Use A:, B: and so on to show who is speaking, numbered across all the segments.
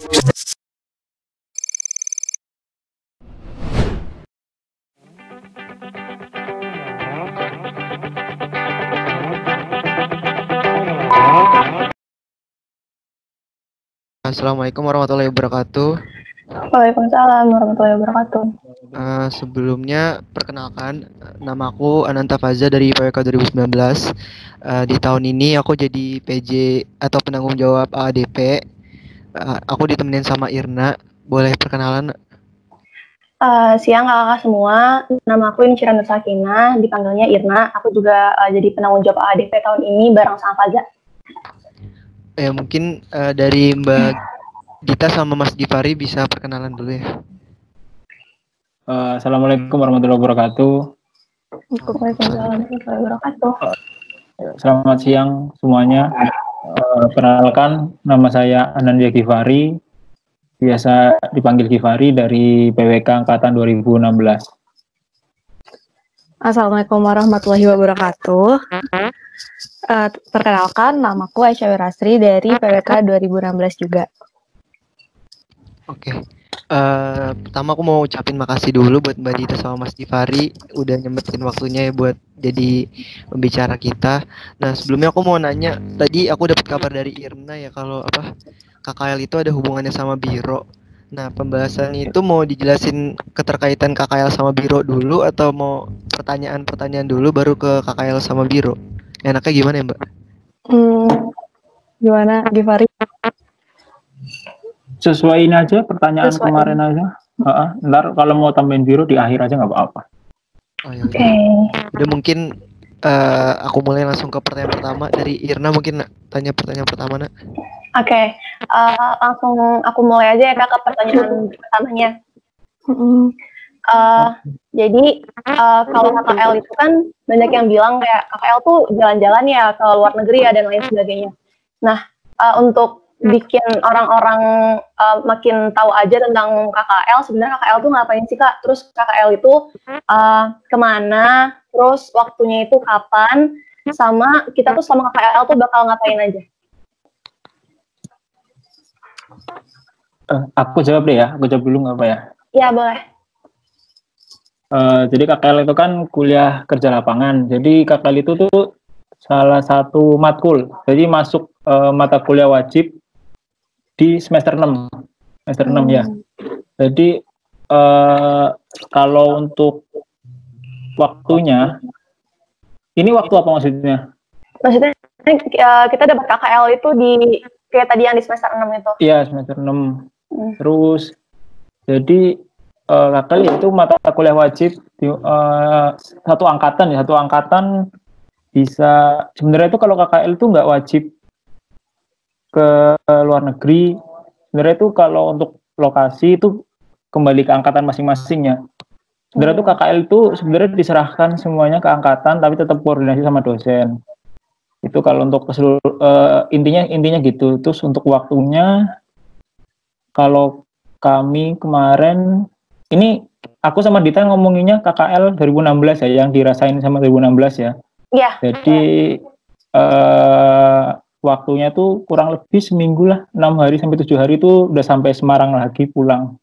A: Assalamualaikum warahmatullahi wabarakatuh.
B: Waalaikumsalam warahmatullahi wabarakatuh.
A: Sebelumnya perkenalkan, namaku Ananta Faza dari PWK 2019. Di tahun ini aku jadi PJ atau penanggung jawab AADP. Aku ditemenin sama Irna. Boleh perkenalan?
B: Siang kakak semua, nama aku Insyira Nur Sakinah, dipanggilnya Irna. Aku juga jadi penanggung jawab AADP tahun ini bareng sama Faza.
A: Mungkin dari Mbak Dita sama Mas Givari bisa perkenalan dulu ya.
C: Assalamualaikum warahmatullahi wabarakatuh.
B: Waalaikumsalam warahmatullahi wabarakatuh.
C: Selamat siang semuanya. Perkenalkan, nama saya Anandia Givari, biasa dipanggil Givari dari PWK Angkatan 2016.
D: Assalamualaikum warahmatullahi wabarakatuh. Perkenalkan, namaku Aisyah Wirasri dari PWK 2016 juga.
A: Oke. Pertama aku mau ucapin makasih dulu buat Mbak Dita sama Mas Givari udah nyempetin waktunya ya buat jadi pembicara kita. Nah, sebelumnya aku mau nanya, tadi aku dapat kabar dari Irna ya kalau KKL itu ada hubungannya sama Biro. Nah, pembahasan itu mau dijelasin keterkaitan KKL sama Biro dulu atau mau pertanyaan-pertanyaan dulu baru ke KKL sama Biro? Enaknya gimana ya, Mbak?
D: Gimana, Givari?
C: Sesuaiin aja pertanyaan kemarin aja. Ntar kalau mau tambahin Biro di akhir aja nggak apa-apa.
A: Oh ya udah mungkin aku mulai langsung ke pertanyaan pertama dari Irna. Mungkin tanya pertanyaan pertama, Nak.
B: Oke, langsung aku mulai aja ya kak ke pertanyaan pertamanya. Jadi kalau KKL itu kan banyak yang bilang kayak KKL tuh jalan-jalan ya ke luar negeri ya dan lain sebagainya. Nah, untuk bikin orang-orang makin tahu aja tentang KKL, sebenarnya KKL tuh ngapain sih kak? Terus KKL itu kemana? Terus waktunya itu kapan? Sama kita tuh selama KKL tuh bakal ngapain aja?
C: Aku jawab deh ya, aku jawab dulu nggak apa ya?
B: Iya boleh.
C: Jadi KKL itu kan kuliah kerja lapangan. Jadi KKL itu tuh salah satu matkul. Jadi masuk mata kuliah wajib di semester 6 ya. Jadi kalau untuk waktunya, ini waktu apa maksudnya?
B: Maksudnya kita dapat KKL itu di kayak tadi yang di semester 6 itu.
C: Iya, semester 6. Terus jadi KKL itu mata kuliah wajib di, satu angkatan bisa, sebenarnya itu kalau KKL itu nggak wajib ke luar negeri. Sebenarnya itu kalau untuk lokasi itu kembali ke angkatan masing-masingnya. Sebenarnya itu KKL itu sebenarnya diserahkan semuanya ke angkatan, tapi tetap koordinasi sama dosen. Itu kalau untuk intinya gitu. Terus untuk waktunya, kalau kami kemarin ini aku sama Dita ngomonginnya KKL 2016 ya, yang dirasain sama 2016 ya.
B: Iya.
C: Jadi waktunya tuh kurang lebih seminggu lah, 6 hari sampai 7 hari itu udah sampai Semarang lagi pulang.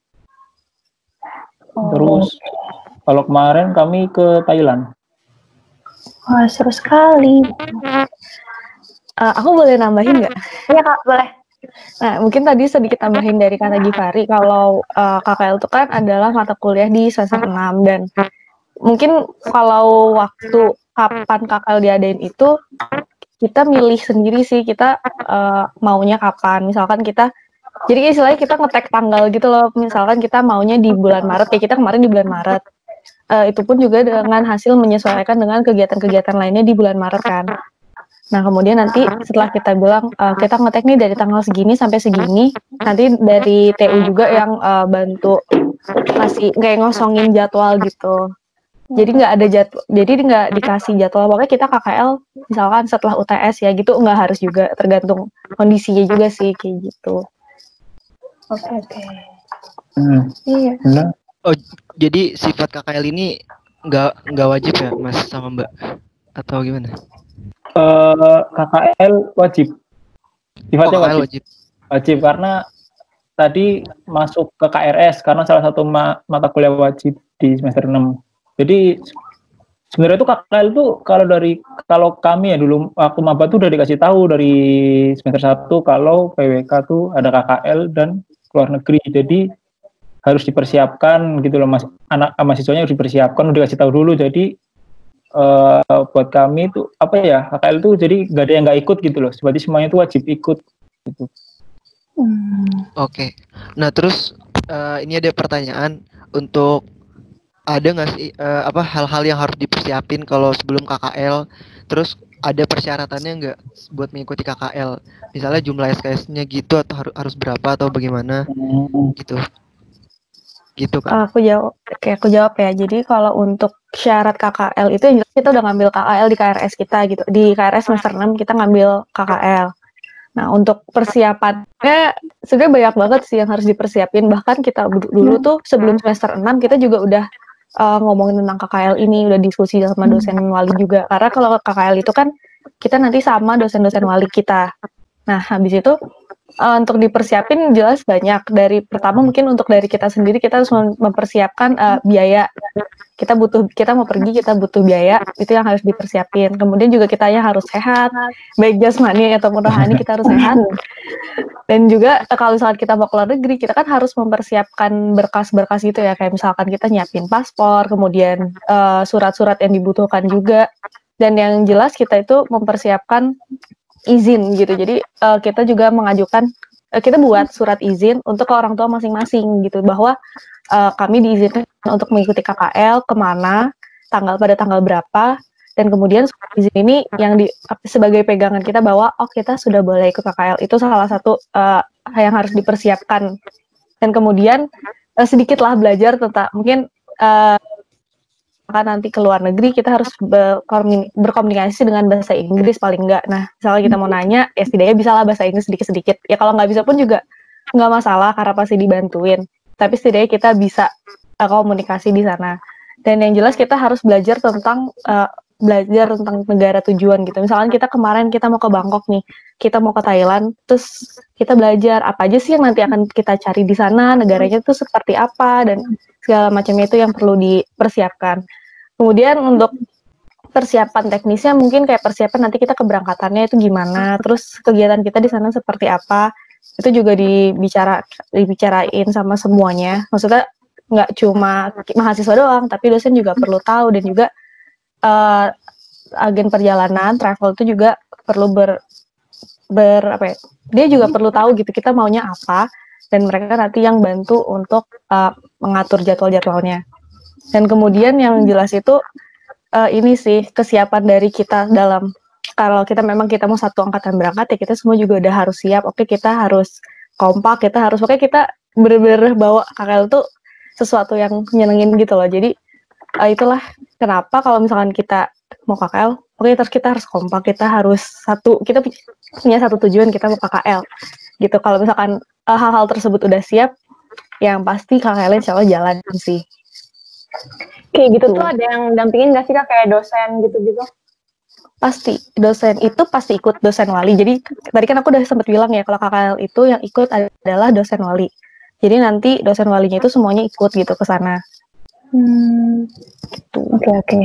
C: Terus kalau kemarin kami ke Thailand.
B: Wah, seru sekali.
D: Aku boleh nambahin nggak?
B: Iya kak, boleh.
D: Nah, mungkin tadi sedikit tambahin dari kata Givari, kalau KKL itu kan adalah mata kuliah di semester 6, dan mungkin kalau waktu kapan KKL diadain itu kita milih sendiri sih, kita maunya kapan. Misalkan kita, jadi istilahnya kita nge-tag tanggal gitu loh, misalkan kita maunya di bulan Maret, ya kita kemarin di bulan Maret. Itu pun juga dengan hasil menyesuaikan dengan kegiatan-kegiatan lainnya di bulan Maret kan. Nah, kemudian nanti setelah kita bilang, kita nge-tag nih dari tanggal segini sampai segini, nanti dari TU juga yang bantu masih kayak ngosongin jadwal gitu. Jadi nggak ada jadwal, jadi nggak dikasih jadwal. Pokoknya kita KKL misalkan setelah UTS ya gitu, nggak harus juga, tergantung kondisinya juga sih kayak gitu.
B: Oke.
D: Iya.
A: Oh, jadi sifat KKL ini nggak wajib ya, Mas sama Mbak? Atau gimana?
C: KKL wajib. Sifatnya wajib. Wajib karena tadi masuk ke KRS karena salah satu mata kuliah wajib di semester 6. Jadi sebenarnya itu KKL tuh kalau kami ya dulu waktu maba tuh udah dikasih tahu dari semester 1 kalau PWK tuh ada KKL dan keluar negeri. Jadi harus dipersiapkan gitu loh, anak mahasiswanya harus dipersiapkan, udah dikasih tahu dulu. Jadi buat kami tuh apa ya, KKL tuh jadi nggak ada yang nggak ikut gitu loh. Berarti semuanya tuh wajib ikut gitu.
A: Oke. Nah, terus ini ada pertanyaan untuk ada nggak sih hal-hal yang harus dipersiapin kalau sebelum KKL? Terus ada persyaratannya nggak buat mengikuti KKL? Misalnya jumlah SKS-nya gitu atau harus berapa atau bagaimana gitu? Gitu kan?
D: Aku jawab ya. Jadi kalau untuk syarat KKL itu yang jelas kita udah ngambil KKL di KRS kita gitu. Di KRS semester 6 kita ngambil KKL. Nah, untuk persiapannya sebenarnya banyak banget sih yang harus dipersiapin. Bahkan kita dulu tuh sebelum semester 6 kita juga udah ngomongin tentang KKL ini, udah diskusi sama dosen wali juga. Karena kalau KKL itu kan kita nanti sama dosen-dosen wali kita. Nah, habis itu untuk dipersiapin jelas banyak. Dari pertama mungkin untuk dari kita sendiri kita harus mempersiapkan biaya. Kita mau pergi, kita butuh biaya, itu yang harus dipersiapin. Kemudian juga kitanya harus sehat, baik jasmani ataupun rohani kita harus sehat. Dan juga kalau misalkan kita mau keluar negeri, kita kan harus mempersiapkan berkas-berkas gitu ya, kayak misalkan kita nyiapin paspor, kemudian surat-surat yang dibutuhkan juga. Dan yang jelas kita itu mempersiapkan izin gitu. Jadi kita juga mengajukan, kita buat surat izin untuk ke orang tua masing-masing gitu, bahwa kami diizinkan untuk mengikuti KKL kemana, pada tanggal berapa, dan kemudian surat izin ini yang sebagai pegangan kita bahwa kita sudah boleh ikut KKL. Itu salah satu yang harus dipersiapkan. Dan kemudian sedikitlah belajar tentang mungkin nanti ke luar negeri kita harus berkomunikasi dengan bahasa Inggris paling enggak. Nah, misalnya kita mau nanya, ya setidaknya bisa lah bahasa Inggris sedikit-sedikit. Ya kalau nggak bisa pun juga nggak masalah karena pasti dibantuin. Tapi setidaknya kita bisa komunikasi di sana. Dan yang jelas kita harus belajar tentang negara tujuan gitu. Misalkan kita kemarin kita mau ke Bangkok nih, kita mau ke Thailand, terus kita belajar apa aja sih yang nanti akan kita cari di sana, negaranya itu seperti apa, dan segala macamnya itu yang perlu dipersiapkan. Kemudian untuk persiapan teknisnya mungkin kayak persiapan nanti kita keberangkatannya itu gimana, terus kegiatan kita di sana seperti apa, itu juga dibicarain sama semuanya. Maksudnya nggak cuma mahasiswa doang, tapi dosen juga perlu tahu, dan juga agen perjalanan travel itu juga perlu dia juga perlu tahu gitu kita maunya apa, dan mereka nanti yang bantu untuk mengatur jadwal-jadwalnya. Dan kemudian yang jelas itu ini sih kesiapan dari kita dalam, kalau kita memang kita mau satu angkatan berangkat ya kita semua juga udah harus siap. Oke, kita harus kompak, pokoknya kita bener-bener bawa KKL itu sesuatu yang nyenengin gitu loh. Jadi itulah kenapa kalau misalkan kita mau KKL, terus kita harus kompak, kita punya satu tujuan, kita mau KKL gitu. Kalau misalkan hal-hal tersebut udah siap, yang pasti KKL insya Allah jalan sih.
B: Kayak gitu tuh ada yang dampingin nggak sih Kak, kayak dosen gitu-gitu?
D: Pasti, dosen itu pasti ikut dosen wali. Jadi tadi kan aku udah sempat bilang ya, kalau KKL itu yang ikut adalah dosen wali. Jadi nanti dosen walinya itu semuanya ikut gitu ke sana.
B: Gitu. Oke.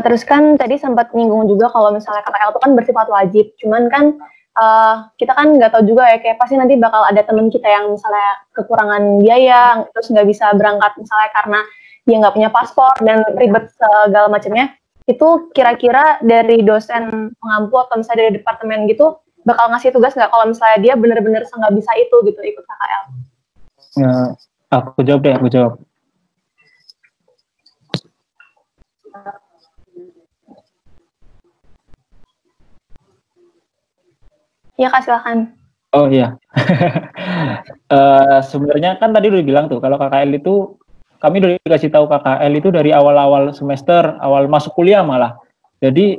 B: Terus kan tadi sempat nyinggung juga kalau misalnya KKL itu kan bersifat wajib. Cuman kan kita kan nggak tahu juga ya, kayak pasti nanti bakal ada teman kita yang misalnya kekurangan biaya, terus nggak bisa berangkat misalnya karena dia nggak punya paspor dan ribet segala macamnya. Itu kira-kira dari dosen pengampu atau misalnya dari departemen gitu bakal ngasih tugas nggak kalau misalnya dia benar-benar nggak bisa itu gitu ikut KKL?
C: Ya, aku jawab.
B: Ya Kak, silakan.
C: Oh iya. Sebenarnya kan tadi udah bilang tuh kalau KKL itu kami udah dikasih tahu KKL itu dari awal-awal semester, awal masuk kuliah malah. Jadi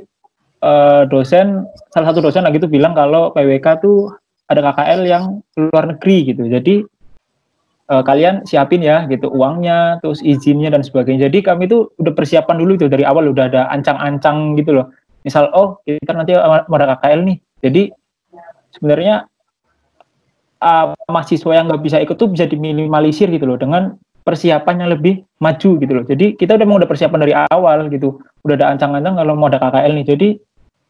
C: salah satu dosen lagi tuh bilang kalau PWK tuh ada KKL yang luar negeri gitu. Jadi kalian siapin ya gitu uangnya, terus izinnya dan sebagainya. Jadi kami tuh udah persiapan dulu itu dari awal, udah ada ancang-ancang gitu loh. Misal kita nanti mau ada KKL nih. Jadi sebenarnya mahasiswa yang nggak bisa ikut tuh bisa diminimalisir gitu loh dengan persiapan yang lebih maju gitu loh. Jadi kita udah persiapan dari awal gitu. Udah ada ancang-ancang kalau mau ada KKL nih. Jadi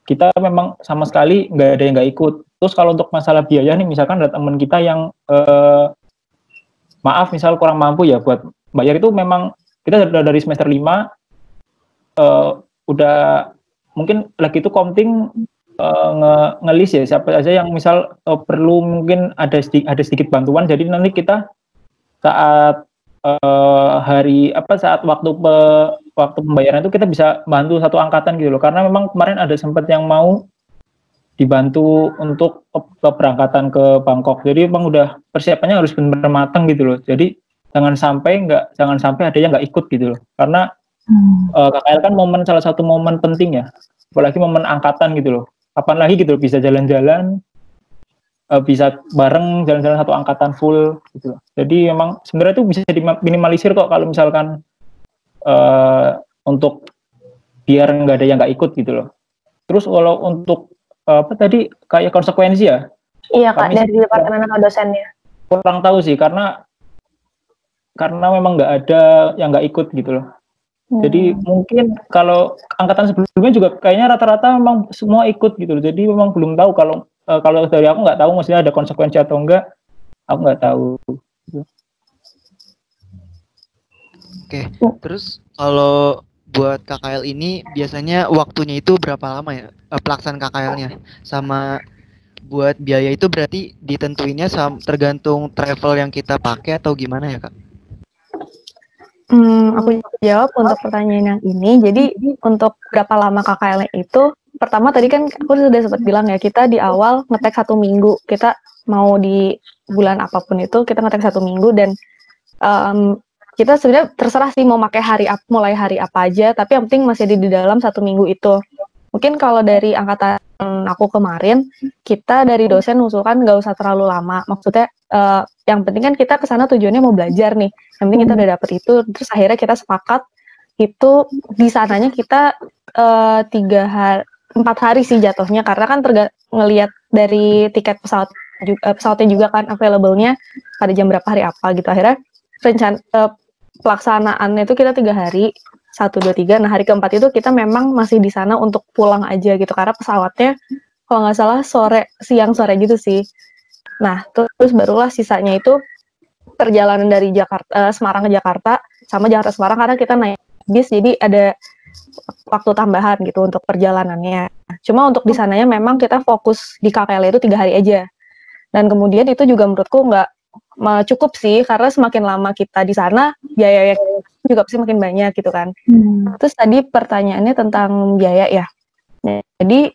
C: kita memang sama sekali nggak ada yang nggak ikut. Terus kalau untuk masalah biaya nih, misalkan ada teman kita yang maaf misal kurang mampu ya buat bayar, itu memang kita udah dari semester 5 udah mungkin lagi itu komting ngelis ya siapa aja yang misal perlu mungkin ada sedikit bantuan. Jadi nanti kita saat saat waktu pembayaran itu kita bisa bantu satu angkatan gitu loh, karena memang kemarin ada sempat yang mau dibantu untuk keberangkatan ke Bangkok. Jadi memang udah persiapannya harus benar-benar matang gitu loh. Jadi jangan sampai ada yang nggak ikut gitu loh, karena KKL kan salah satu momen penting ya, apalagi momen angkatan gitu loh. Kapan lagi gitu loh bisa jalan-jalan, bisa bareng jalan-jalan satu angkatan full gitu loh. Jadi memang sebenarnya itu bisa diminimalisir kok kalau misalkan untuk biar nggak ada yang nggak ikut gitu loh. Terus kalau untuk tadi kayak konsekuensi ya?
B: Iya Kak, dari departemen atau dosennya?
C: Kurang tahu sih, karena memang nggak ada yang nggak ikut gitu loh. Jadi mungkin kalau angkatan sebelumnya juga kayaknya rata-rata memang semua ikut gitu loh. Jadi memang belum tahu kalau dari aku nggak tahu maksudnya ada konsekuensi atau enggak, aku nggak tahu.
A: Oke, terus kalau buat KKL ini biasanya waktunya itu berapa lama ya pelaksanaan KKL-nya? Sama buat biaya itu berarti ditentuinnya tergantung travel yang kita pakai atau gimana ya Kak?
D: Aku jawab untuk pertanyaan yang ini. Jadi untuk berapa lama KKL itu, pertama tadi kan aku sudah sempat bilang ya, kita di awal ngetek 1 minggu. Kita mau di bulan apapun itu kita ngetek 1 minggu, dan kita sebenarnya terserah sih mau mulai hari apa aja, tapi yang penting masih di dalam 1 minggu itu. Mungkin kalau dari angkatan aku kemarin, kita dari dosen usulkan nggak usah terlalu lama. Maksudnya yang penting kan kita kesana tujuannya mau belajar nih. Yang penting kita udah dapet itu, terus akhirnya kita sepakat itu di sananya kita 4 hari sih jatuhnya, karena kan ngelihat dari tiket pesawatnya juga kan available-nya pada jam berapa hari apa gitu. Akhirnya pelaksanaannya itu kita 3 hari, 1, 2, 3. Nah hari keempat itu kita memang masih di sana untuk pulang aja gitu, karena pesawatnya kalau nggak salah siang sore gitu sih. Nah terus barulah sisanya itu perjalanan dari Semarang ke Jakarta sama Jakarta Semarang, karena kita naik bis jadi ada waktu tambahan gitu untuk perjalanannya. Cuma untuk di sananya memang kita fokus di KKL itu 3 hari aja. Dan kemudian itu juga menurutku nggak cukup sih, karena semakin lama kita di sana biaya juga pasti makin banyak gitu kan. Terus tadi pertanyaannya tentang biaya ya. Jadi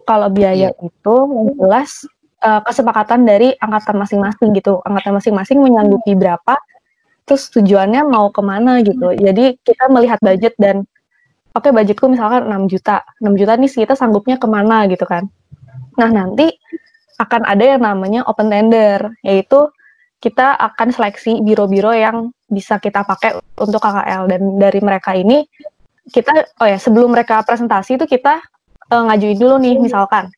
D: kalau biaya itu yang jelas kesepakatan dari angkatan masing-masing gitu. Angkatan masing-masing menyanggupi berapa, terus tujuannya mau kemana gitu. Jadi kita melihat budget dan oke, budgetku misalkan 6 juta. 6 juta nih kita sanggupnya kemana gitu kan. Nah nanti akan ada yang namanya open tender, yaitu kita akan seleksi biro-biro yang bisa kita pakai untuk KKL. Dan dari mereka ini kita, sebelum mereka presentasi itu kita ngajuin dulu nih, misalkan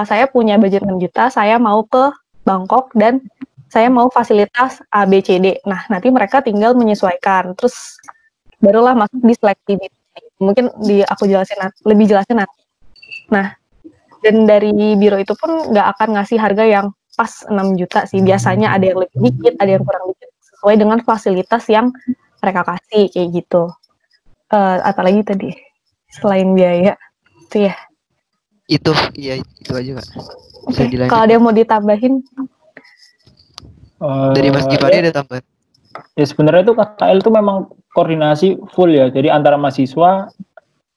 D: saya punya budget 6 juta, saya mau ke Bangkok dan saya mau fasilitas A, B, C, D. Nah, nanti mereka tinggal menyesuaikan. Terus barulah masuk di seleksi. Mungkin aku lebih jelasin nanti. Nah, dan dari biro itu pun nggak akan ngasih harga yang pas 6 juta sih. Biasanya ada yang lebih dikit, ada yang kurang dikit. Sesuai dengan fasilitas yang mereka kasih, kayak gitu. Apalagi tadi, selain biaya, itu ya.
A: Itu aja Kak. Bisa dilanjut.
D: Kalau ada yang mau ditambahin
A: dari Mas Gifari ada tambahan?
C: Ya sebenarnya itu KKL itu memang koordinasi full ya. Jadi antara mahasiswa,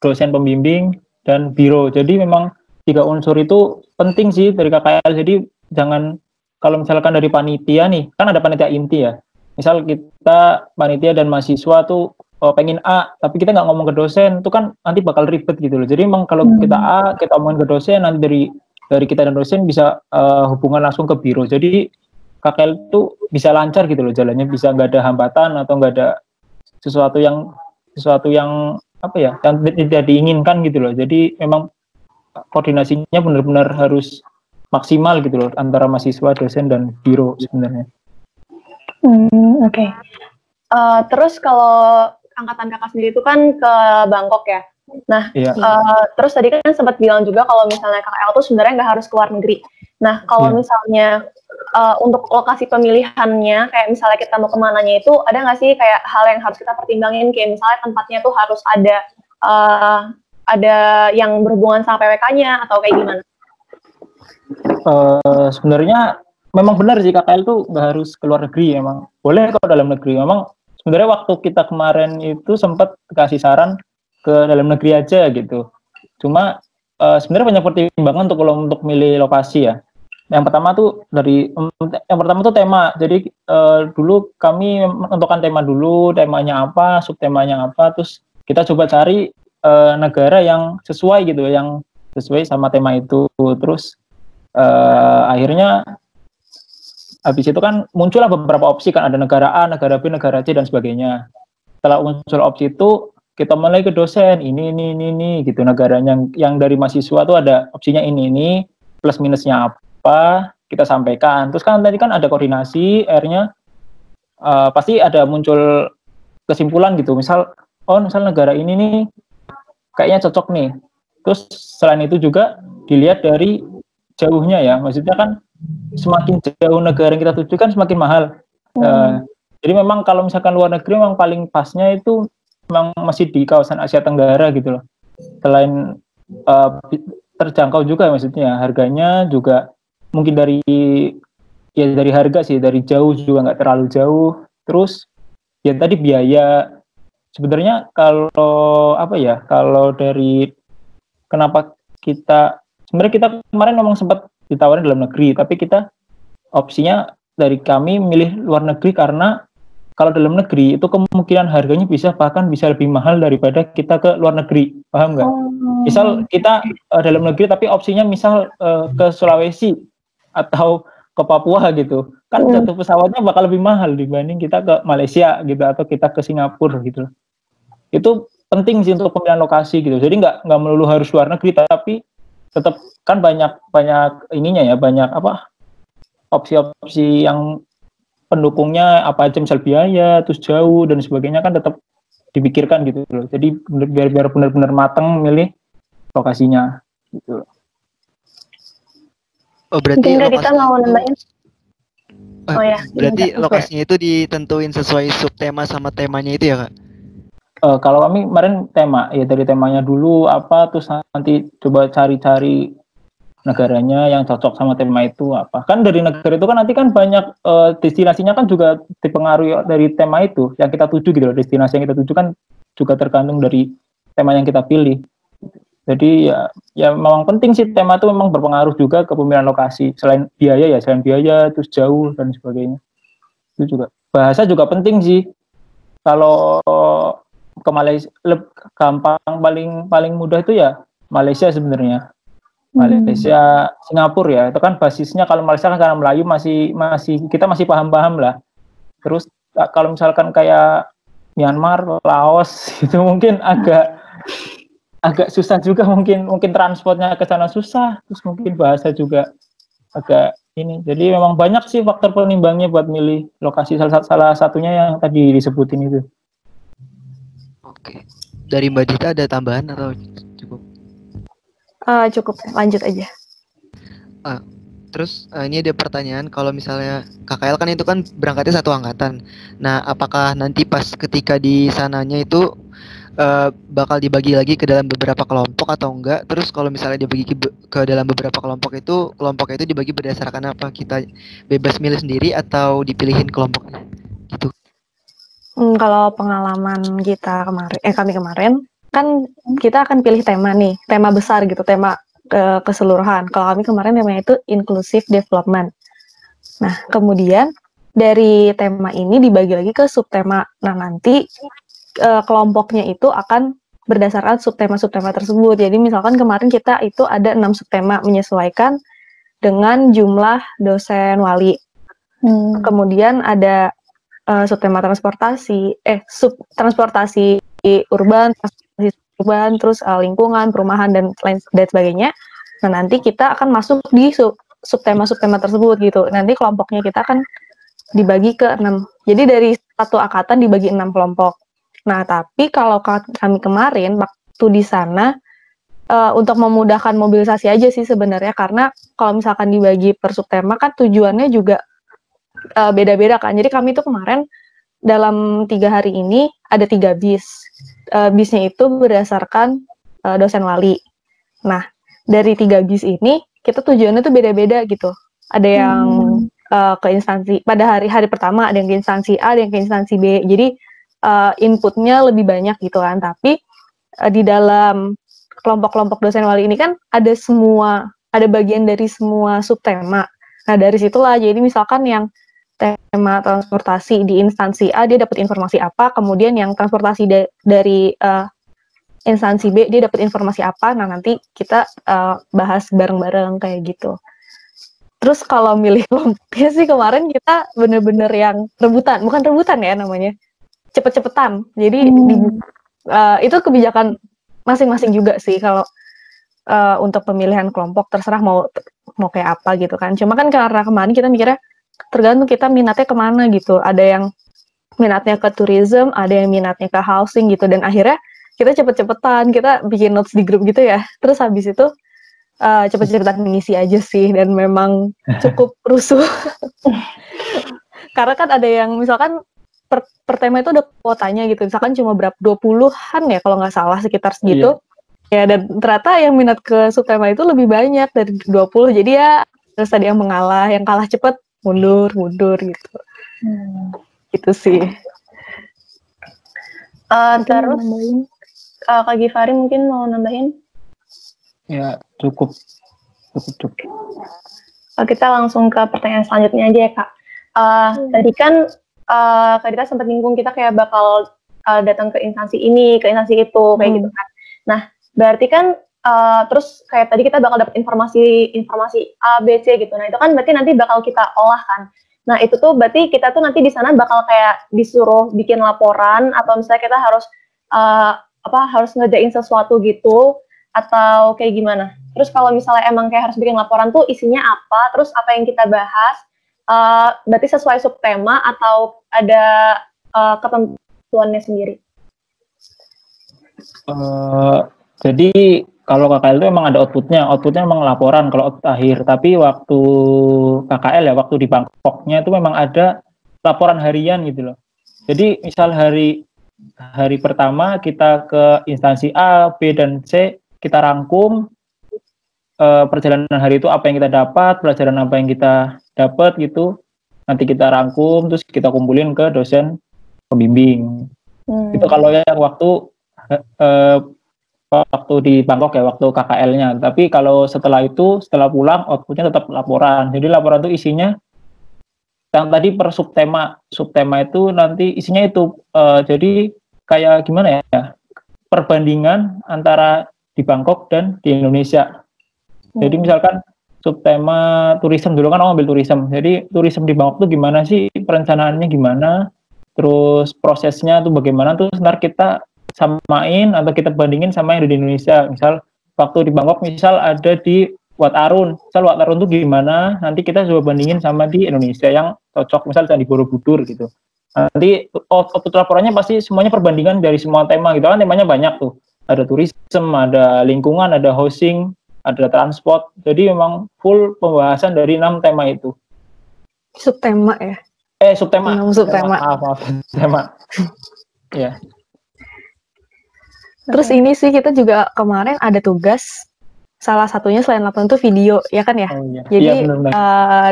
C: dosen pembimbing, dan biro. Jadi memang 3 unsur itu penting sih dari KKL. Jadi jangan, kalau misalkan dari panitia nih, kan ada panitia inti ya. Misal kita panitia dan mahasiswa tuh pengen A, tapi kita nggak ngomong ke dosen, itu kan nanti bakal ribet gitu loh. Jadi memang kalau kita A, kita omongin ke dosen, nanti dari kita dan dosen bisa hubungan langsung ke biro. Jadi KKL itu bisa lancar gitu loh jalannya, bisa nggak ada hambatan atau nggak ada sesuatu yang yang tidak diinginkan gitu loh. Jadi memang koordinasinya benar-benar harus maksimal gitu loh antara mahasiswa, dosen dan biro sebenarnya.
B: Oke. Terus kalau angkatan kakak sendiri itu kan ke Bangkok ya. Nah,
C: Iya.
B: terus tadi kan sempat bilang juga kalau misalnya KKL tuh sebenarnya nggak harus ke luar negeri. Nah, kalau misalnya untuk lokasi pemilihannya, kayak misalnya kita mau kemananya itu, ada nggak sih kayak hal yang harus kita pertimbangin? Kayak misalnya tempatnya tuh harus ada yang berhubungan sama PWK-nya atau kayak gimana?
C: Sebenarnya memang benar sih KKL tuh nggak harus ke luar negeri, emang boleh kalau dalam negeri. Memang sebenarnya waktu kita kemarin itu sempat kasih saran ke dalam negeri aja gitu. Cuma sebenarnya banyak pertimbangan untuk milih lokasi ya. Yang pertama tuh tema. Jadi dulu kami menentukan tema dulu, temanya apa, subtemanya apa, terus kita coba cari negara yang sesuai gitu, yang sesuai sama tema itu. Terus akhirnya habis itu kan muncullah beberapa opsi, kan ada negara A, negara B, negara C dan sebagainya. Setelah muncul opsi itu kita mulai ke dosen ini gitu, negaranya yang dari mahasiswa tuh ada opsinya ini plus minusnya apa kita sampaikan. Terus kan tadi kan ada koordinasi, akhirnya pasti ada muncul kesimpulan gitu, misal negara ini nih kayaknya cocok nih. Terus selain itu juga dilihat dari jauhnya ya, maksudnya kan semakin jauh negara yang kita tuju kan semakin mahal. Jadi memang kalau misalkan luar negeri memang paling pasnya itu memang masih di kawasan Asia Tenggara gitu loh. Selain terjangkau juga maksudnya, harganya juga mungkin dari harga sih, dari jauh juga nggak terlalu jauh. Terus ya tadi biaya, sebenarnya kalau dari kenapa sebenarnya kita kemarin memang sempat ditawarin dalam negeri, tapi kita opsinya dari kami milih luar negeri karena kalau dalam negeri itu kemungkinan harganya bahkan bisa lebih mahal daripada kita ke luar negeri, paham nggak? Misal kita dalam negeri tapi opsinya misal ke Sulawesi atau ke Papua gitu, kan jatuh pesawatnya bakal lebih mahal dibanding kita ke Malaysia gitu atau kita ke Singapura gitu. Itu penting sih untuk pemilihan lokasi gitu. Jadi nggak melulu harus luar negeri, tapi tetap kan banyak ininya ya, banyak opsi-opsi yang pendukungnya apa aja, misal biaya, terus jauh dan sebagainya kan tetap dipikirkan gitu loh. Jadi biar benar-benar matang milih lokasinya gitu.
A: Oh, berarti
B: kita mau nambahin.
A: Berarti lokasinya itu ditentuin sesuai subtema sama temanya itu ya, Kak?
C: Kalau kami kemarin tema ya, dari temanya dulu apa, terus nanti coba cari-cari negaranya yang cocok sama tema itu apa. Kan dari negara itu kan nanti kan banyak destinasinya kan juga dipengaruhi dari tema itu yang kita tuju gitu loh. Destinasi yang kita tuju kan juga tergantung dari tema yang kita pilih. Jadi ya memang penting sih, tema itu memang berpengaruh juga ke pemilihan lokasi. Selain biaya terus jauh dan sebagainya. Itu juga bahasa juga penting sih. Kalau ke Malaysia gampang, paling mudah itu ya Malaysia sebenarnya. Malaysia, Singapura ya, itu kan basisnya. Kalau Malaysia kan karena Melayu kita masih paham-paham lah. Terus kalau misalkan kayak Myanmar, Laos itu mungkin agak susah juga, mungkin transportnya ke sana susah, terus mungkin bahasa juga agak ini. Jadi memang banyak sih faktor penimbangnya buat milih lokasi, salah satunya yang tadi disebutin itu.
A: Oke. Dari Mbak Dita ada tambahan atau cukup?
D: Cukup, lanjut aja.
A: Terus ini ada pertanyaan, kalau misalnya KKL kan itu kan berangkatnya satu angkatan. Nah, apakah nanti pas ketika di sananya itu bakal dibagi lagi ke dalam beberapa kelompok atau enggak? Terus kalau misalnya dibagi ke dalam beberapa kelompok itu dibagi berdasarkan apa? Kita bebas milih sendiri atau dipilihin kelompoknya? Gitu.
D: Kalau pengalaman kami kemarin kan kita akan pilih tema nih, tema besar gitu, tema keseluruhan. Kalau kami kemarin temanya itu inclusive development. Nah, kemudian dari tema ini dibagi lagi ke subtema. Nah, nanti kelompoknya itu akan berdasarkan subtema tersebut. Jadi misalkan kemarin kita itu ada 6 subtema menyesuaikan dengan jumlah dosen wali. Kemudian ada subtema transportasi urban, terus lingkungan, perumahan dan lain sebagainya. Nah, nanti kita akan masuk di subtema tersebut gitu. Nanti kelompoknya kita kan dibagi ke 6. Jadi dari satu angkatan dibagi 6 kelompok. Nah, tapi kalau kami kemarin waktu di sana untuk memudahkan mobilisasi aja sih sebenarnya, karena kalau misalkan dibagi per subtema kan tujuannya juga beda-beda kan. Jadi kami tuh kemarin dalam 3 hari ini ada 3 bis. Bisnya itu berdasarkan dosen wali. Nah, dari 3 bis ini kita tujuannya tuh beda-beda gitu. Ada yang ke instansi pada hari pertama, ada yang ke instansi A, ada yang ke instansi B. Jadi inputnya lebih banyak gitu kan. Tapi di dalam kelompok-kelompok dosen wali ini kan ada bagian dari semua subtema. Nah, dari situlah jadi misalkan yang tema transportasi di instansi A dia dapat informasi apa, kemudian yang transportasi dari instansi B dia dapat informasi apa. Nah, nanti kita bahas bareng-bareng kayak gitu. Terus kalau milih kelompoknya sih kemarin kita bener-bener yang bukan rebutan ya namanya, cepet-cepetan. Jadi itu kebijakan masing-masing juga sih kalau untuk pemilihan kelompok terserah mau kayak apa gitu kan. Cuma kan karena kemarin kita mikirnya tergantung kita minatnya kemana gitu. Ada yang minatnya ke tourism, ada yang minatnya ke housing gitu. Dan akhirnya kita cepet-cepetan, kita bikin notes di grup gitu ya. Terus habis itu cepet-cepetan mengisi aja sih. Dan memang cukup rusuh. Karena kan ada yang misalkan per tema itu ada kuotanya gitu. Misalkan cuma berapa 20-an ya kalau nggak salah sekitar segitu. Ya, dan ternyata yang minat ke subtema itu lebih banyak dari 20. Jadi ya terus tadi yang mengalah, yang kalah cepet mundur gitu. Gitu sih.
B: Terus Kak Givari mungkin mau nambahin?
C: Ya, cukup.
B: Kita langsung ke pertanyaan selanjutnya aja ya, Kak. Tadi kan Kak Dita sempat nyinggung kita kayak bakal datang ke instansi ini, ke instansi itu, kayak gitu kan. Nah, berarti kan terus kayak tadi kita bakal dapat informasi A, B, C gitu. Nah, itu kan berarti nanti bakal kita olah kan. Nah, itu tuh berarti kita tuh nanti di sana bakal kayak disuruh bikin laporan atau misalnya kita harus harus ngerjain sesuatu gitu atau kayak gimana? Terus kalau misalnya emang kayak harus bikin laporan tuh isinya apa? Terus apa yang kita bahas? Berarti sesuai subtema atau ada ketentuannya sendiri?
C: Jadi kalau KKL itu emang ada outputnya memang laporan kalau output akhir. Tapi waktu KKL ya, waktu di Bangkoknya itu memang ada laporan harian gitu loh. Jadi misal hari pertama kita ke instansi A, B, dan C, kita rangkum perjalanan hari itu apa yang kita dapat, pelajaran apa yang kita dapat gitu. Nanti kita rangkum, terus kita kumpulin ke dosen pembimbing. Itu kalau yang waktu di Bangkok ya, waktu KKL-nya. Tapi kalau setelah pulang, outputnya tetap laporan. Jadi laporan itu isinya, yang tadi per subtema itu nanti isinya itu, jadi kayak gimana ya, perbandingan antara di Bangkok dan di Indonesia. Jadi misalkan subtema tourism, dulu kan aku ambil tourism. Jadi tourism di Bangkok tuh gimana sih, perencanaannya gimana, terus prosesnya tuh bagaimana, terus ntar kita samain atau kita bandingin sama yang ada di Indonesia. Misal waktu di Bangkok misal ada di Wat Arun tuh gimana, nanti kita coba bandingin sama di Indonesia yang cocok, misal di Borobudur gitu. Nanti output laporannya pasti semuanya perbandingan dari semua tema gitu kan, temanya banyak tuh, ada tourism, ada lingkungan, ada housing, ada transport. Jadi memang full pembahasan dari 6 tema itu.
D: Subtema ya?
C: Subtema. Maaf, tema. Ya.
D: Terus ini sih kita juga kemarin ada tugas, salah satunya selain laporan itu video, ya kan ya?
C: Iya.
D: Jadi
C: Benar.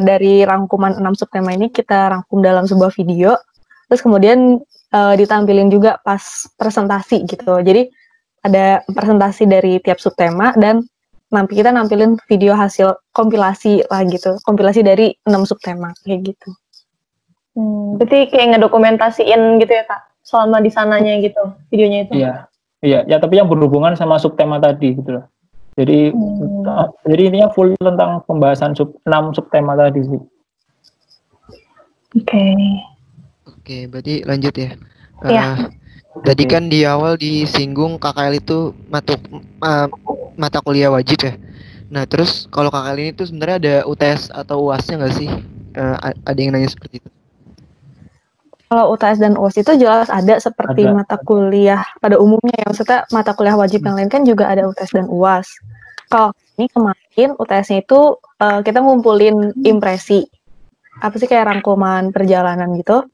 D: dari rangkuman 6 subtema ini kita rangkum dalam sebuah video, terus kemudian ditampilin juga pas presentasi gitu. Jadi ada presentasi dari tiap subtema dan kita nampilin video hasil kompilasi lah gitu, kompilasi dari 6 subtema kayak gitu.
B: Berarti kayak ngedokumentasiin gitu ya Kak, selama di sananya gitu, videonya itu?
C: Iya, ya tapi yang berhubungan sama subtema tadi gitu loh. Jadi intinya full tentang pembahasan 6 subtema tadi sih.
A: Oke, berarti lanjut ya.
B: Iya.
A: Tadi kan di awal disinggung KKL itu mata kuliah wajib ya. Nah, terus kalau kakak ini tuh sebenarnya ada UTS atau UASnya nggak sih? Ada yang nanya seperti itu.
D: Kalau UTS dan UAS itu jelas ada seperti
C: Ada.
D: mata kuliah pada umumnya ya. Maksudnya mata kuliah wajib yang lain kan juga ada UTS dan UAS. Kalau ini kemarin UTS-nya itu kita ngumpulin impresi. Apa sih kayak rangkuman perjalanan gitu.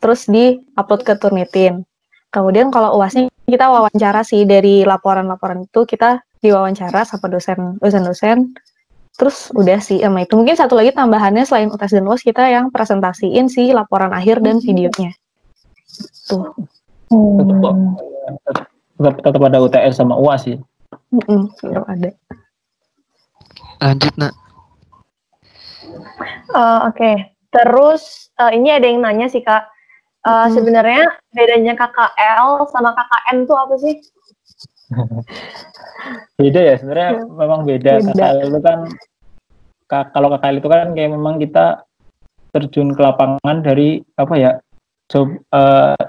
D: Terus di-upload ke Turnitin. Kemudian kalau UAS-nya kita wawancara sih, dari laporan-laporan itu kita diwawancara sama dosen-dosen. Terus udah sih sama itu. Mungkin satu lagi tambahannya selain UTS dan UAS, kita yang presentasiin sih laporan akhir dan videonya. Tuh.
C: Tetap ada UTS sama UAS sih.
D: Tetap ada.
A: Lanjut, Nak.
B: Oke. Terus ini ada yang nanya sih, Kak. Sebenarnya bedanya KKL sama KKN tuh apa sih?
C: Beda ya, sebenarnya memang beda. KKL itu kan, kalau KKL itu kan kayak memang kita terjun ke lapangan dari apa ya,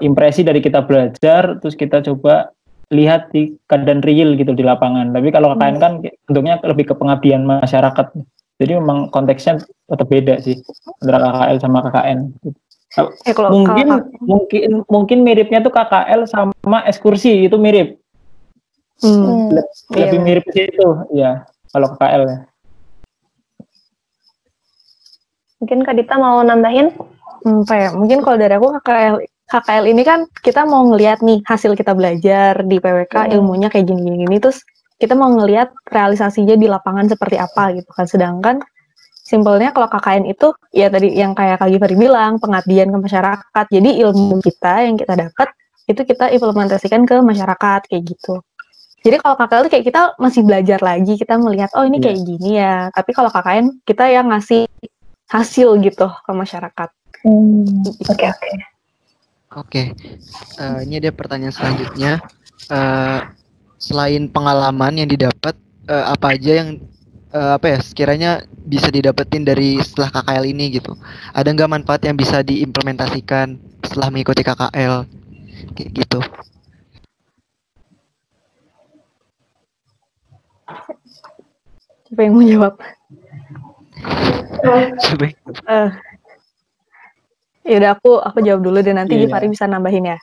C: impresi dari kita belajar, terus kita coba lihat di keadaan real gitu di lapangan. Tapi kalau KKN kan bentuknya lebih ke pengabdian masyarakat. Jadi memang konteksnya tetap beda sih antara KKL sama KKN. Mungkin miripnya tuh KKL sama ekskursi itu mirip. Lebih mirip ke situ, ya kalau KKL ya.
B: Mungkin Kak Dita mau nambahin?
D: Mungkin kalau dari aku KKL ini kan kita mau ngelihat nih hasil kita belajar di PWK, ilmunya kayak gini-gini, terus kita mau ngelihat realisasinya di lapangan seperti apa gitu kan. Sedangkan simpelnya kalau KKN itu ya tadi yang kayak Kak Givari bilang, pengabdian ke masyarakat. Jadi ilmu kita yang kita dapat itu kita implementasikan ke masyarakat kayak gitu. Jadi kalau KKL itu kayak kita masih belajar lagi, kita melihat oh ini kayak gini ya. Tapi kalau KKN kita yang ngasih hasil gitu ke masyarakat.
B: Oke.
A: Ini ada pertanyaan selanjutnya. Selain pengalaman yang didapat, apa aja yang sekiranya bisa didapetin dari setelah KKL ini gitu? Ada nggak manfaat yang bisa diimplementasikan setelah mengikuti KKL kayak gitu?
D: Siapa yang mau jawab? Ya udah aku jawab dulu deh, nanti Givari bisa nambahin ya.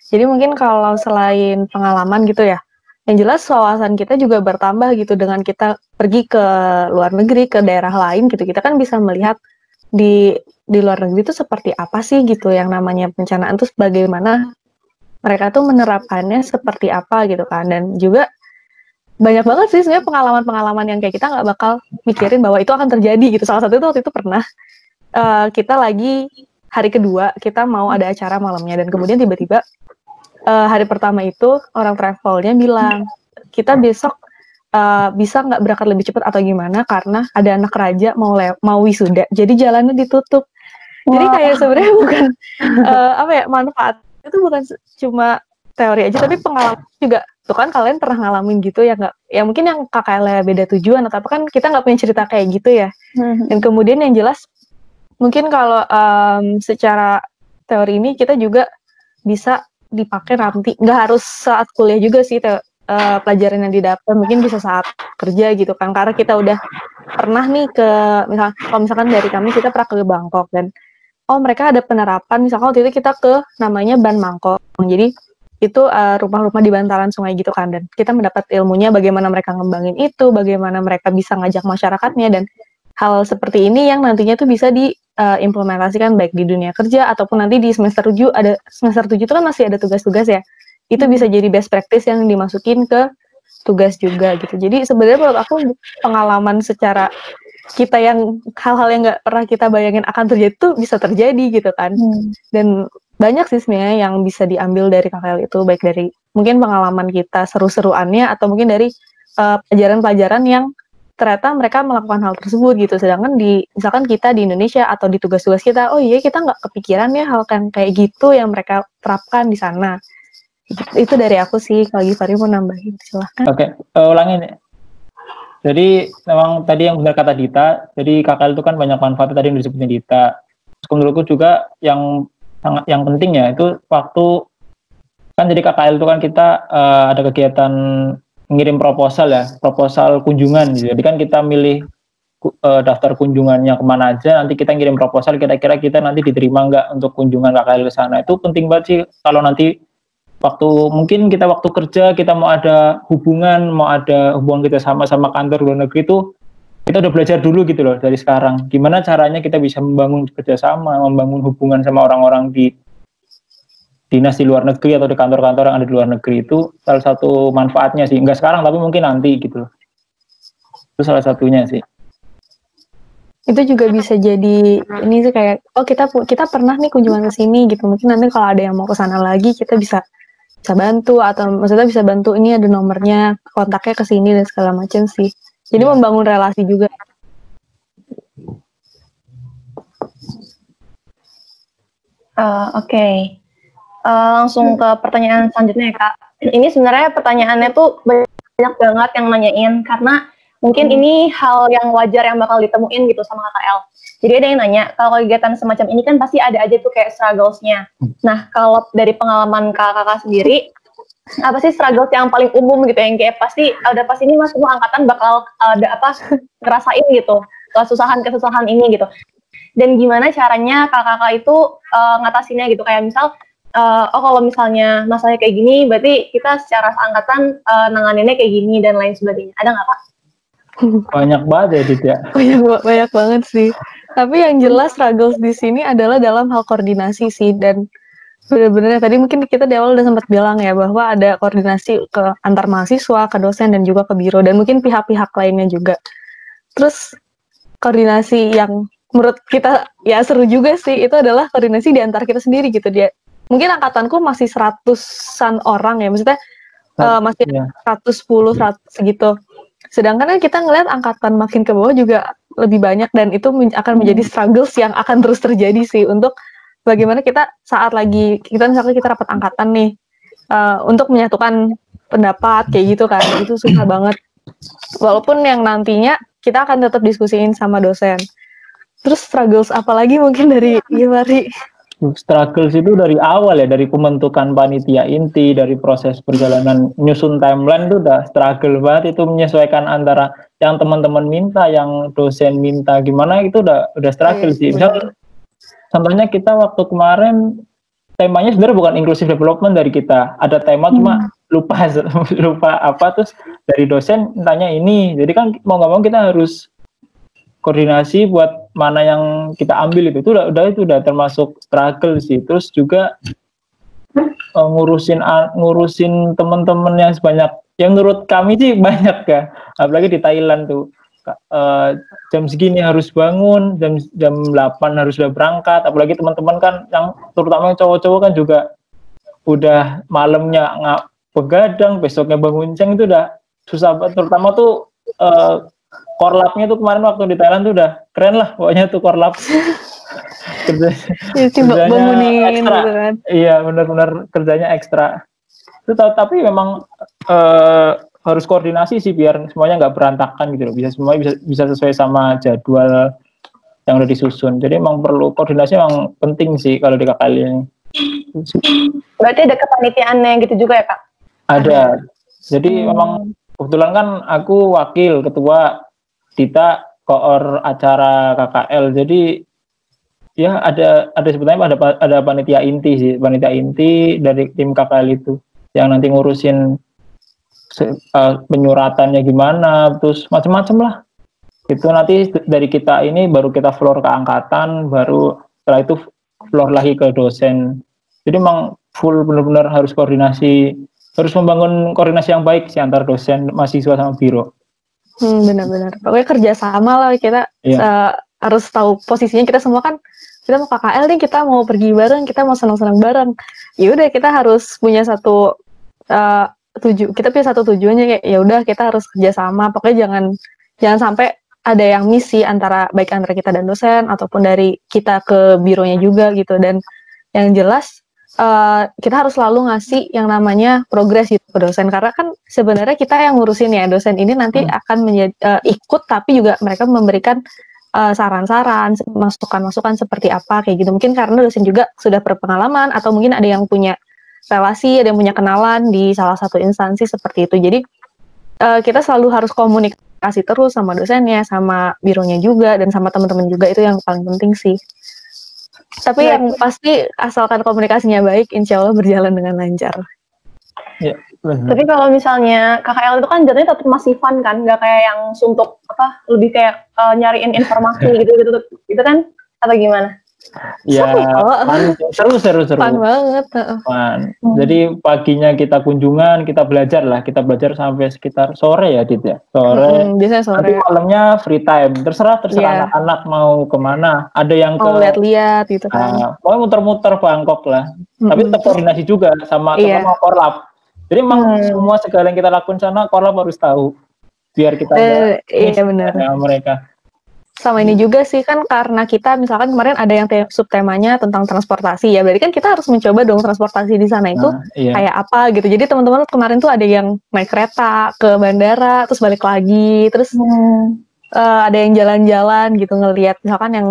D: Jadi mungkin kalau selain pengalaman gitu ya, yang jelas wawasan kita juga bertambah gitu dengan kita pergi ke luar negeri, ke daerah lain gitu. Kita kan bisa melihat di luar negeri itu seperti apa sih gitu yang namanya perencanaan, terus bagaimana mereka tuh menerapkannya seperti apa gitu kan. Dan juga banyak banget sih sebenarnya pengalaman-pengalaman yang kayak kita nggak bakal mikirin bahwa itu akan terjadi gitu. Salah satu itu waktu itu pernah kita lagi hari kedua kita mau ada acara malamnya, dan kemudian tiba-tiba hari pertama itu orang travelnya bilang kita besok bisa nggak berangkat lebih cepat atau gimana karena ada anak raja mau wisuda, jadi jalannya ditutup. Jadi kayak sebenarnya bukan manfaat itu bukan cuma teori aja, tapi pengalaman juga. Tuh kan kalian pernah ngalamin gitu ya nggak? Ya mungkin yang KKL beda tujuan atau apa, kan kita nggak punya cerita kayak gitu ya. Dan kemudian yang jelas mungkin kalau secara teori ini kita juga bisa dipakai nanti, nggak harus saat kuliah juga sih pelajaran yang didapat, mungkin bisa saat kerja gitu kan, karena kita udah pernah nih kalau misalkan dari kami kita pernah ke Bangkok, dan mereka ada penerapan, misalkan waktu itu kita ke namanya Ban Mangkok, jadi itu rumah-rumah di bantaran sungai gitu kan, dan kita mendapat ilmunya bagaimana mereka ngembangin itu, bagaimana mereka bisa ngajak masyarakatnya, dan hal seperti ini yang nantinya tuh bisa diimplementasikan baik di dunia kerja ataupun nanti di semester 7 itu kan masih ada tugas-tugas ya, itu bisa jadi best practice yang dimasukin ke tugas juga gitu. Jadi sebenarnya menurut aku pengalaman secara kita yang hal-hal yang nggak pernah kita bayangin akan terjadi tuh bisa terjadi gitu kan. Dan banyak sih sebenarnya yang bisa diambil dari KKL itu, baik dari mungkin pengalaman kita seru-seruannya atau mungkin dari pelajaran-pelajaran yang ternyata mereka melakukan hal tersebut gitu. Sedangkan misalkan kita di Indonesia atau di tugas-tugas kita, kita nggak kepikiran ya hal kan kayak gitu yang mereka terapkan di sana. Itu dari aku sih. Kalau Givari mau nambahin, silahkan.
C: Oke, ulangin. Jadi memang tadi yang benar kata Dita, jadi KKL itu kan banyak manfaatnya tadi yang disebutin Dita. Menurutku juga yang penting ya itu waktu kan, jadi KKL itu kan kita ada kegiatan ngirim proposal kunjungan gitu. Jadi kan kita milih daftar kunjungannya kemana aja, nanti kita ngirim proposal kira-kira kita nanti diterima nggak untuk kunjungan KKL ke sana. Itu penting banget sih kalau nanti mungkin kita waktu kerja kita mau ada hubungan kita sama kantor luar negeri itu kita udah belajar dulu gitu loh dari sekarang. Gimana caranya kita bisa membangun kerjasama, membangun hubungan sama orang-orang di dinas di luar negeri atau di kantor-kantor yang ada di luar negeri, itu salah satu manfaatnya sih. Enggak sekarang tapi mungkin nanti gitu loh. Itu salah satunya sih.
D: Itu juga bisa jadi ini sih kayak kita pernah nih kunjungan ke sini gitu, mungkin nanti kalau ada yang mau ke sana lagi kita bisa bantu, atau maksudnya bisa bantu, ini ada nomornya, kontaknya ke sini dan segala macam sih. Jadi membangun relasi juga.
B: Oke. Langsung ke pertanyaan selanjutnya ya Kak. Ini sebenarnya pertanyaannya tuh banyak banget yang nanyain, karena mungkin ini hal yang wajar yang bakal ditemuin gitu sama KKL. Jadi ada yang nanya, kalau kegiatan semacam ini kan pasti ada aja tuh kayak struggles-nya. Nah, kalau dari pengalaman kakak sendiri, apa sih struggles yang paling umum gitu, yang kayak pasti ini mas semua angkatan bakal ada ngerasain gitu, kesusahan ini gitu. Dan gimana caranya kakak itu ngatasinnya gitu, kayak misal, kalau misalnya masalahnya kayak gini, berarti kita secara seangkatan nanganinnya kayak gini dan lain sebagainya. Ada nggak Kak?
C: Banyak banget ya Dit ya.
D: Banyak banget sih. Tapi yang jelas struggles di sini adalah dalam hal koordinasi sih, dan benar-benar tadi mungkin kita di awal udah sempat bilang ya bahwa ada koordinasi ke antar mahasiswa, ke dosen dan juga ke biro dan mungkin pihak-pihak lainnya juga. Terus koordinasi yang menurut kita ya seru juga sih itu adalah koordinasi di antar kita sendiri gitu. Dia mungkin angkatanku masih 100-an orang ya, maksudnya masih 110, 100 segitu. Sedangkan kan kita ngelihat angkatan makin ke bawah juga lebih banyak, dan itu akan menjadi struggles yang akan terus terjadi sih untuk bagaimana kita saat lagi misalnya kita rapat angkatan nih untuk menyatukan pendapat kayak gitu kan, itu susah banget. Walaupun yang nantinya kita akan tetap diskusiin sama dosen. Terus struggles apalagi mungkin dari Givari?
C: Struggles itu dari awal ya, dari pembentukan panitia inti, dari proses perjalanan nyusun timeline itu udah struggle banget, itu menyesuaikan antara yang teman-teman minta, yang dosen minta gimana, itu udah struggle sih. Misal contohnya kita waktu kemarin temanya sebenarnya bukan inclusive development dari kita, ada tema cuma lupa apa, terus dari dosen tanya ini, jadi kan mau nggak mau kita harus koordinasi buat mana yang kita ambil itu udah termasuk struggle sih. Terus juga ngurusin teman-teman yang sebanyak, yang menurut kami sih banyak ya, apalagi di Thailand tuh jam segini harus bangun, jam 8 harus udah berangkat, apalagi teman-teman kan yang terutama yang cowok-cowok kan juga udah malamnya begadang, besoknya bangun siang, itu udah susah banget. Terutama tuh korlapnya tuh kemarin waktu di Thailand tuh udah keren lah pokoknya tuh korlap. Kerjanya ekstra. Gitu kan. Iya, benar-benar kerjanya ekstra. Itu tapi memang harus koordinasi sih biar semuanya nggak berantakan gitu loh. Semuanya bisa sesuai sama jadwal yang udah disusun. Jadi emang perlu koordinasi, emang penting sih kalau di KKL ini.
B: Berarti ada kepanitiaannya gitu juga ya Kak?
C: Ada. Jadi memang kebetulan kan aku wakil ketua, Dita koor acara KKL. Jadi ya ada sebenarnya ada panitia inti sih, panitia inti dari tim KKL itu yang nanti ngurusin penyuratannya gimana, terus macam-macam lah. Itu nanti dari kita ini baru kita floor ke angkatan, baru setelah itu floor lagi ke dosen. Jadi memang full benar-benar harus koordinasi. Harus membangun koordinasi yang baik sih antar dosen, mahasiswa sama biro.
D: Benar-benar. Pokoknya kerjasama lah kita harus tahu posisinya, kita semua kan kita mau KKL nih, kita mau pergi bareng, kita mau senang-senang bareng. Ya udah kita harus punya satu kita punya satu tujuannya, kayak ya udah kita harus kerjasama. Pokoknya jangan sampai ada yang misi antara kita dan dosen ataupun dari kita ke bironya juga gitu. Dan yang jelas kita harus selalu ngasih yang namanya progres gitu ke dosen, karena kan sebenarnya kita yang ngurusin ya, dosen ini nanti akan ikut, tapi juga mereka memberikan saran-saran, masukan-masukan seperti apa kayak gitu. Mungkin karena dosen juga sudah berpengalaman, atau mungkin ada yang punya relasi, ada yang punya kenalan di salah satu instansi seperti itu. Jadi kita selalu harus komunikasi terus sama dosennya, sama bironya juga, dan sama teman-teman juga, itu yang paling penting sih. Tapi yang pasti asalkan komunikasinya baik, insya Allah berjalan dengan lancar.
C: Ya, benar.
B: Tapi kalau misalnya KKL itu kan jatuhnya tetap masih fun kan, nggak kayak yang suntuk lebih kayak nyariin informasi gitu kan, atau gimana?
C: Ya, seru.
D: Fun banget.
C: Fun. Jadi paginya kita kunjungan, kita belajar sampai sekitar sore ya, Dit ya. Sore.
D: Biasanya sore.
C: Nanti malamnya free time. Terserah anak-anak mau kemana. Ada yang
D: mau lihat-lihat gitu kan.
C: Mau muter-muter Bangkok lah. Tapi tetap koordinasi juga sama Korlap. Jadi emang semua segala yang kita lakukan sana Korlap harus tahu. Biar kita
D: benar.
C: Mereka.
D: Sama ini juga sih kan, karena kita misalkan kemarin ada yang subtemanya tentang transportasi ya, berarti kan kita harus mencoba dong transportasi di sana itu kayak apa gitu. Jadi teman-teman kemarin tuh ada yang naik kereta ke bandara terus balik lagi, terus ada yang jalan-jalan gitu, ngelihat misalkan yang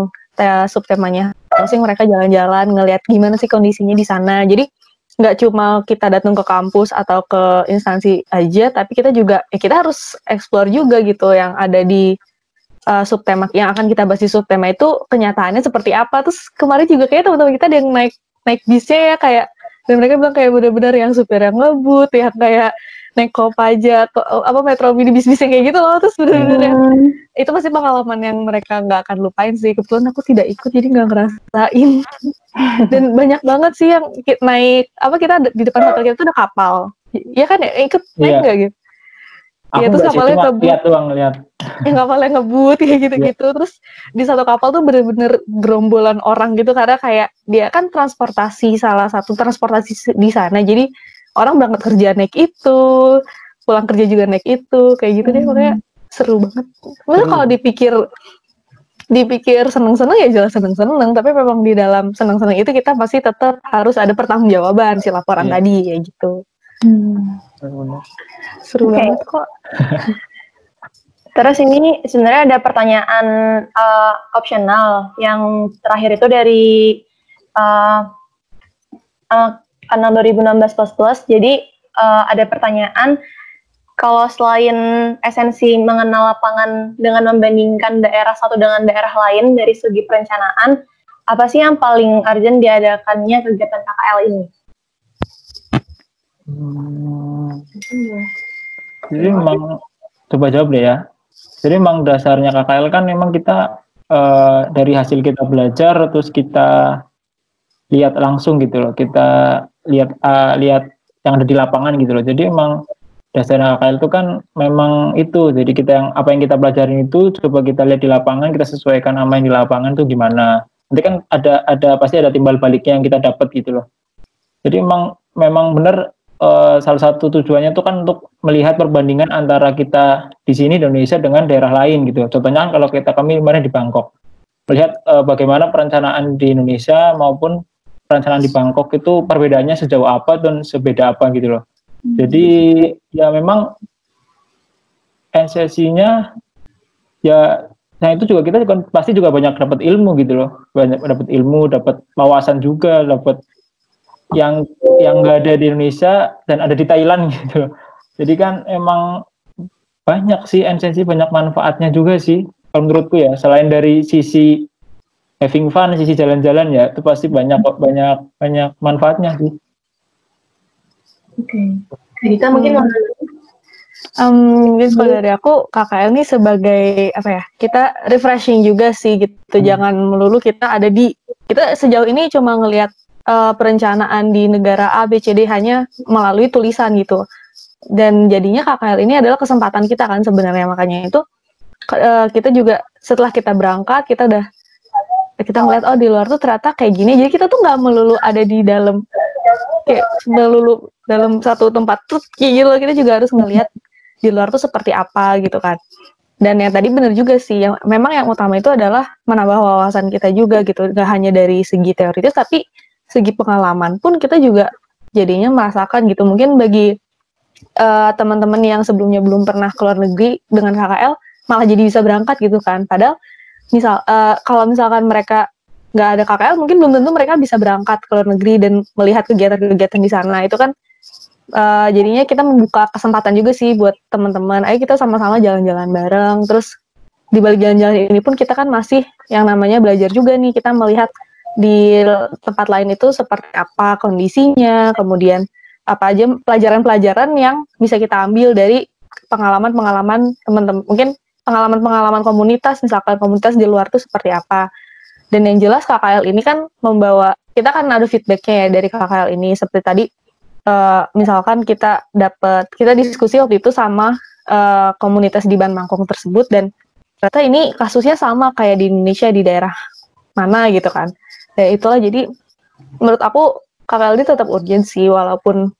D: subtemanya masing mereka jalan-jalan ngelihat gimana sih kondisinya di sana. Jadi nggak cuma kita datang ke kampus atau ke instansi aja, tapi kita juga kita harus explore juga gitu yang ada di subtema yang akan kita bahas di subtema itu kenyataannya seperti apa. Terus kemarin juga kayak teman-teman kita ada yang naik bisnya ya, kayak, dan mereka bilang kayak benar-benar yang supir yang ngebut, yang kayak naik Kopaja Metro Mini, bis-bis yang kayak gitu loh. Terus benar-benar itu pasti pengalaman yang mereka nggak akan lupain sih. Kebetulan aku tidak ikut jadi nggak ngerasain. Dan banyak banget sih yang naik kita di depan hotel kita tuh ada kapal ya kan ya, ikut naik nggak gitu.
C: Aku
D: terus kapalnya
C: lihat.
D: Kapalnya ngebut kayak gitu-gitu. Terus di satu kapal tuh bener-bener gerombolan orang gitu, karena kayak dia kan salah satu transportasi di sana. Jadi orang berangkat kerja naik itu, pulang kerja juga naik itu, kayak gitu deh. Makanya seru banget. Maksudnya kalau dipikir seneng-seneng ya jelas seneng-seneng, tapi memang di dalam seneng-seneng itu kita pasti tetap harus ada pertanggungjawaban si laporan tadi kayak gitu. Seru banget kok.
B: Terus ini sebenarnya ada pertanyaan opsional yang terakhir itu dari anak 2016++. Jadi ada pertanyaan, kalau selain esensi mengenal lapangan dengan membandingkan daerah satu dengan daerah lain dari segi perencanaan, apa sih yang paling urgent diadakannya kegiatan KKL ini?
C: Jadi memang coba jawab deh ya. Jadi memang dasarnya KKL kan memang kita dari hasil kita belajar terus kita lihat langsung gitu loh. Kita lihat yang ada di lapangan gitu loh. Jadi memang dasarnya KKL itu kan memang itu. Jadi kita apa yang kita pelajarin itu coba kita lihat di lapangan, kita sesuaikan sama yang di lapangan tuh gimana. Nanti kan pasti ada timbal baliknya yang kita dapat gitu loh. Jadi memang benar. Salah satu tujuannya itu kan untuk melihat perbandingan antara kita di sini di Indonesia dengan daerah lain gitu. Contohnya kan kalau kami kemarin di Bangkok, melihat bagaimana perencanaan di Indonesia maupun perencanaan di Bangkok itu perbedaannya sejauh apa dan sebeda apa gitu loh. Jadi ya memang esensinya ya, nah itu juga kita pasti juga banyak dapat ilmu gitu loh, banyak dapat ilmu, dapat wawasan juga, dapat yang nggak ada di Indonesia dan ada di Thailand gitu. Jadi kan emang banyak sih esensi, banyak manfaatnya juga sih kalau menurutku ya. Selain dari sisi having fun, sisi jalan-jalan ya, itu pasti banyak manfaatnya sih.
B: Oke. Kita mungkin
D: kalau dari aku KKL ini sebagai kita refreshing juga sih gitu. Jangan melulu kita sejauh ini cuma ngelihat perencanaan di negara A, B, C, D hanya melalui tulisan gitu. Dan jadinya KKL ini adalah kesempatan kita kan sebenarnya. Makanya itu kita juga setelah kita berangkat, kita ngeliat di luar tuh ternyata kayak gini. Jadi kita tuh nggak melulu ada di dalam, kayak melulu dalam satu tempat tuh kayak gitu. Kita juga harus ngelihat di luar tuh seperti apa gitu kan. Dan yang tadi benar juga sih, memang yang utama itu adalah menambah wawasan kita juga gitu. Nggak hanya dari segi teoritis, tapi segi pengalaman pun kita juga jadinya merasakan gitu. Mungkin bagi teman-teman yang sebelumnya belum pernah keluar negeri dengan KKL malah jadi bisa berangkat gitu kan. Padahal kalau misalkan mereka nggak ada KKL mungkin belum tentu mereka bisa berangkat ke luar negeri dan melihat kegiatan-kegiatan di sana. Itu kan jadinya kita membuka kesempatan juga sih buat teman-teman, ayo kita sama-sama jalan-jalan bareng. Terus di balik jalan-jalan ini pun kita kan masih yang namanya belajar juga nih, kita melihat di tempat lain itu seperti apa kondisinya, kemudian apa aja pelajaran-pelajaran yang bisa kita ambil dari pengalaman-pengalaman teman-teman, mungkin pengalaman-pengalaman komunitas, misalkan komunitas di luar itu seperti apa. Dan yang jelas KKL ini kan membawa, kita kan ada feedbacknya ya dari KKL ini, seperti tadi misalkan kita diskusi waktu itu sama komunitas di Banmangkong tersebut, dan ternyata ini kasusnya sama kayak di Indonesia di daerah mana gitu kan. Ya itulah, jadi menurut aku KKL ini tetap urgent sih, walaupun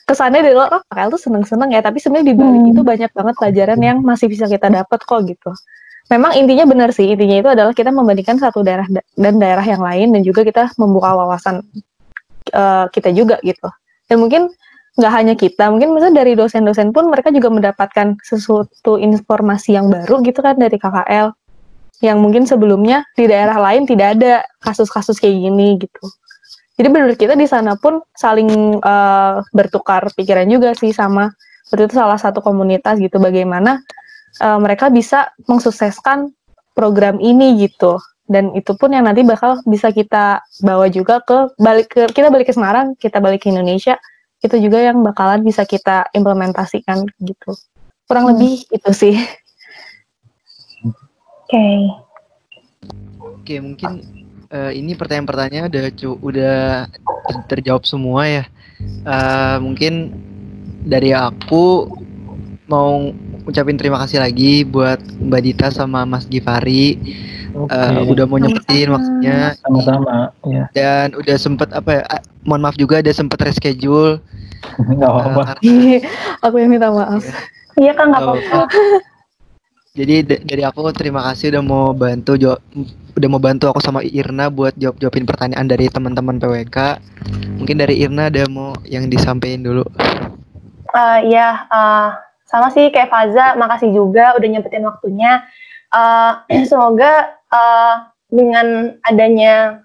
D: kesannya dari luar KKL tuh seneng-seneng ya, tapi sebenarnya di balik itu banyak banget pelajaran yang masih bisa kita dapat kok gitu. Memang intinya benar sih, intinya itu adalah kita membandingkan satu daerah dan daerah yang lain, dan juga kita membuka wawasan kita juga gitu. Dan mungkin nggak hanya kita, mungkin misalnya dari dosen-dosen pun mereka juga mendapatkan sesuatu informasi yang baru gitu kan dari KKL, yang mungkin sebelumnya di daerah lain tidak ada kasus-kasus kayak gini gitu. Jadi menurut kita di sana pun saling bertukar pikiran juga sih, sama seperti itu salah satu komunitas gitu, bagaimana mereka bisa mensukseskan program ini gitu. Dan itu pun yang nanti bakal bisa kita bawa juga kita balik ke Semarang, kita balik ke Indonesia, itu juga yang bakalan bisa kita implementasikan gitu. Kurang lebih itu sih.
A: Oke, mungkin ini pertanyaan-pertanyaan udah terjawab semua ya. Mungkin dari aku mau ucapin terima kasih lagi buat Mbak Dita sama Mas Givari. Udah mau nyempetin waktunya.
C: Sama-sama ya.
A: Dan udah sempet mohon maaf juga ada sempet reschedule.
C: Nggak apa-apa.
D: Aku yang minta maaf.
B: Iya kan, nggak apa-apa.
A: Jadi dari aku terima kasih udah mau bantu aku sama Irna buat jawabin pertanyaan dari teman-teman PWK. Mungkin dari Irna ada mau yang disampaikan dulu.
B: Sama sih kayak Faza, makasih juga udah nyempetin waktunya. Semoga dengan adanya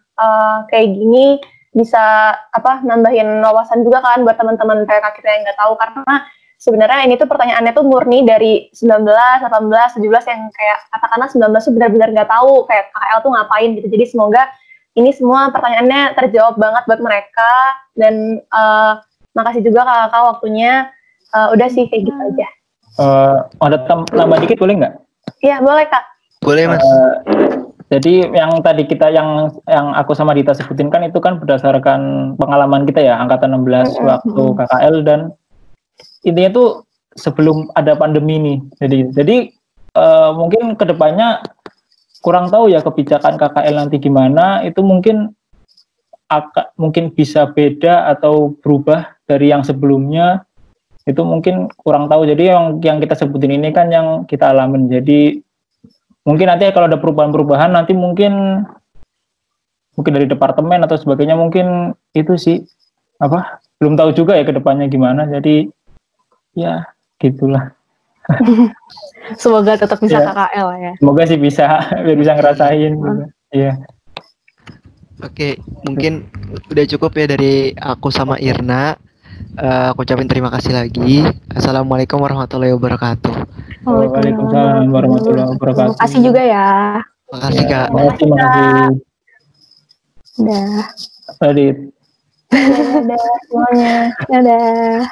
B: kayak gini bisa nambahin wawasan juga kan buat teman-teman PWK kita yang nggak tahu, karena sebenarnya ini tuh pertanyaannya tuh murni dari 19, 18, 17 yang kayak katakanlah 19 tuh benar-benar nggak tahu kayak KKL tuh ngapain gitu. Jadi semoga ini semua pertanyaannya terjawab banget buat mereka, dan makasih juga kakak waktunya. Udah sih kayak gitu aja.
C: Ada tambah dikit boleh nggak?
B: Iya boleh Kak.
A: Boleh Mas.
C: Jadi yang tadi yang aku sama Dita sebutin kan itu kan berdasarkan pengalaman kita ya, angkatan 16 waktu KKL, dan intinya tuh sebelum ada pandemi nih. Jadi mungkin kedepannya kurang tahu ya kebijakan KKL nanti gimana, itu mungkin bisa beda atau berubah dari yang sebelumnya, itu mungkin kurang tahu. Jadi yang kita sebutin ini kan yang kita alamin. Jadi mungkin nanti kalau ada perubahan-perubahan nanti mungkin dari departemen atau sebagainya, mungkin itu sih belum tahu juga ya kedepannya gimana. Jadi ya gitulah.
D: Semoga tetap bisa KKL ya.
C: Semoga sih bisa, biar bisa ngerasain gitu. Iya.
A: Oke, mungkin udah cukup ya dari aku sama Irna. Aku ucapin terima kasih lagi. Assalamualaikum warahmatullahi wabarakatuh.
C: Waalaikumsalam warahmatullahi wabarakatuh.
D: Terima kasih juga ya.
A: Makasih Kak.
C: Makasih.
D: Dah.
C: Adit.
B: Dadah semuanya.
D: Dadah.